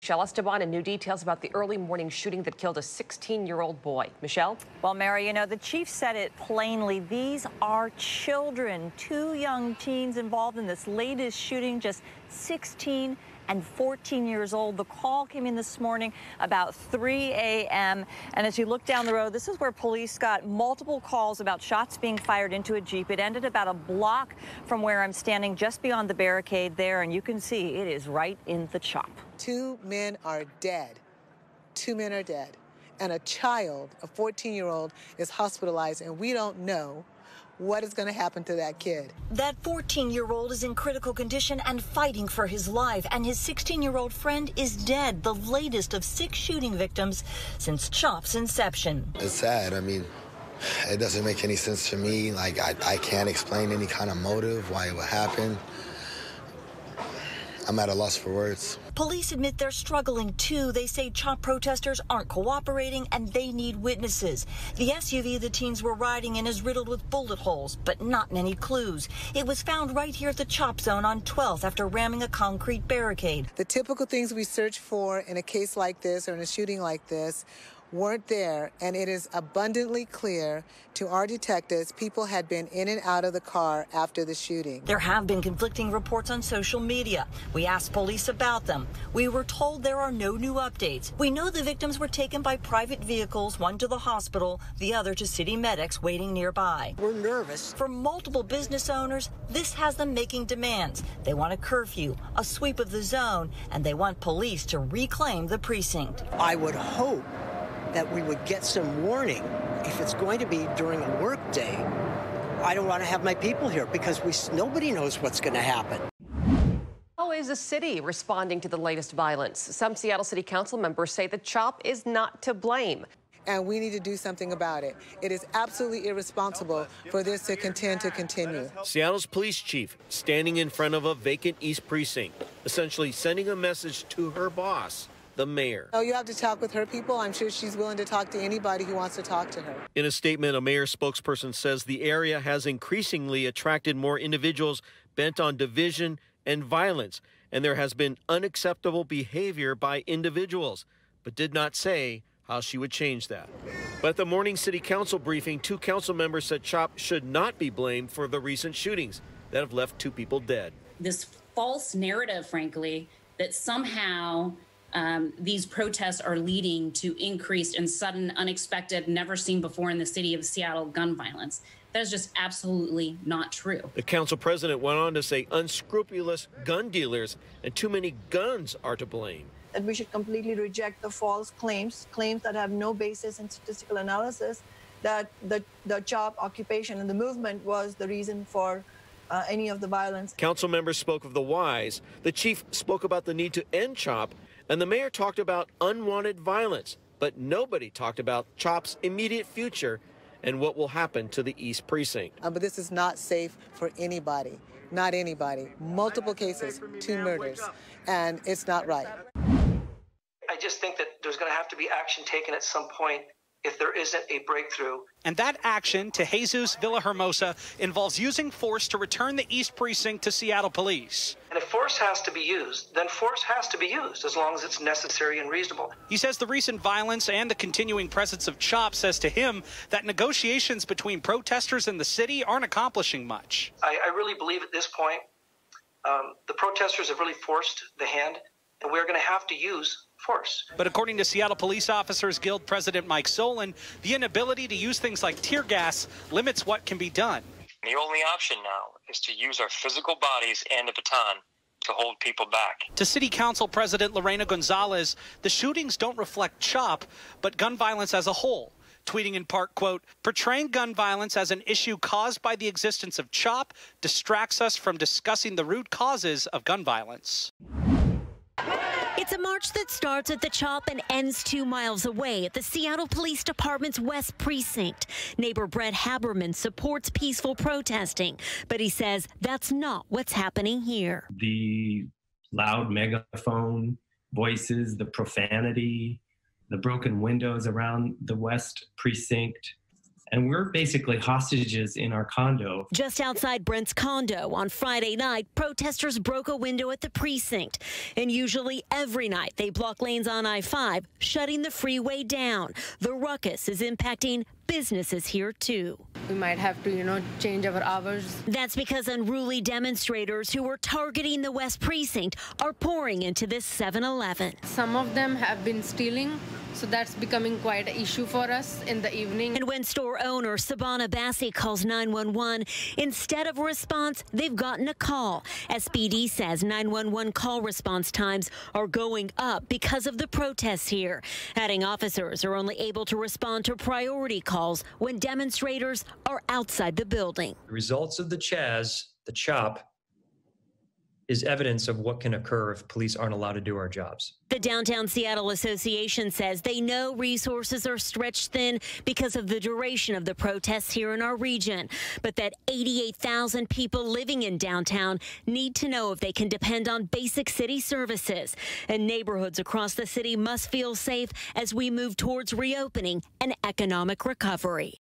Michelle Esteban and new details about the early morning shooting that killed a 16-year-old boy. Michelle? Well, Mary, you know, the chief said it plainly. These are children, 2 young teens involved in this latest shooting, just 16 and 14 years old. The call came in this morning about 3 a.m. And as you look down the road, this is where police got multiple calls about shots being fired into a Jeep. It ended about a block from where I'm standing, just beyond the barricade there. And you can see it is right in the chop. 2 men are dead. 2 men are dead. And a child, a 14-year-old, is hospitalized, and we don't know what is going to happen to that kid. That 14-year-old is in critical condition and fighting for his life, and his 16-year-old friend is dead, the latest of 6 shooting victims since CHOP's inception. It's sad. I mean, it doesn't make any sense to me. Like, I can't explain any kind of motive, why it would happen. I'm at a loss for words. Police admit they're struggling too. They say CHOP protesters aren't cooperating and they need witnesses. The SUV the teens were riding in is riddled with bullet holes, but not many clues. It was found right here at the CHOP zone on 12th after ramming a concrete barricade. The typical things we search for in a case like this or in a shooting like this weren't there, and it is abundantly clear to our detectives people had been in and out of the car after the shooting. There have been conflicting reports on social media. We asked police about them. We were told there are no new updates. We know the victims were taken by private vehicles, one to the hospital, the other to city medics waiting nearby. We're nervous. For multiple business owners, this has them making demands. They want a curfew, a sweep of the zone, and they want police to reclaim the precinct. I would hope that we would get some warning if it's going to be during a work day. I don't want to have my people here because nobody knows what's going to happen. How is the city responding to the latest violence? Some Seattle City Council members say the CHOP is not to blame. And we need to do something about it. It is absolutely irresponsible for this to continue. Seattle's police chief standing in front of a vacant East Precinct, essentially sending a message to her boss, the mayor. Oh, you have to talk with her people. I'm sure she's willing to talk to anybody who wants to talk to her. In a statement, a mayor spokesperson says the area has increasingly attracted more individuals bent on division and violence, and there has been unacceptable behavior by individuals, but did not say how she would change that. But at the morning city council briefing, 2 council members said CHOP should not be blamed for the recent shootings that have left 2 people dead. This false narrative, frankly, that somehow these protests are leading to increased and sudden, unexpected, never seen before in the city of Seattle gun violence. That is just absolutely not true. The council president went on to say unscrupulous gun dealers and too many guns are to blame. That we should completely reject the false claims that have no basis in statistical analysis, that the CHOP occupation and the movement was the reason for any of the violence. Council members spoke of the whys. The chief spoke about the need to end CHOP, and the mayor talked about unwanted violence, but nobody talked about CHOP's immediate future and what will happen to the East Precinct. But this is not safe for anybody, not anybody. Multiple cases, 2 murders, and it's not right. I just think that there's going to have to be action taken at some point if there isn't a breakthrough. And that action to Jesus Villahermosa involves using force to return the East Precinct to Seattle police. And if force has to be used, then force has to be used as long as it's necessary and reasonable. He says the recent violence and the continuing presence of CHOP says to him that negotiations between protesters and the city aren't accomplishing much. I really believe at this point the protesters have really forced the hand, and we're going to have to use force. But according to Seattle Police Officers Guild President Mike Solon, the inability to use things like tear gas limits what can be done. The only option now is to use our physical bodies and the baton to hold people back. To City Council President Lorena Gonzalez, the shootings don't reflect CHOP, but gun violence as a whole. Tweeting in part, quote, portraying gun violence as an issue caused by the existence of CHOP distracts us from discussing the root causes of gun violence. It's a march that starts at the CHOP and ends 2 miles away at the Seattle Police Department's West Precinct. Neighbor Brett Haberman supports peaceful protesting, but he says that's not what's happening here. The loud megaphone voices, the profanity, the broken windows around the West Precinct, And we're basically hostages in our condo. Just outside Brent's condo on Friday night, protesters broke a window at the precinct. And usually every night they block lanes on I-5, shutting the freeway down. The ruckus is impacting businesses here too. We might have to, change our hours. That's because unruly demonstrators who were targeting the West Precinct are pouring into this 7-Eleven. Some of them have been stealing, so that's becoming quite an issue for us in the evening. And when store owner Sabana Bassi calls 911, instead of a response, they've gotten a call. SPD says 911 call response times are going up because of the protests here, adding officers are only able to respond to priority calls when demonstrators are outside the building. The results of the CHOP, is evidence of what can occur if police aren't allowed to do our jobs. The Downtown Seattle Association says they know resources are stretched thin because of the duration of the protests here in our region, but that 88,000 people living in downtown need to know if they can depend on basic city services. And neighborhoods across the city must feel safe as we move towards reopening and economic recovery.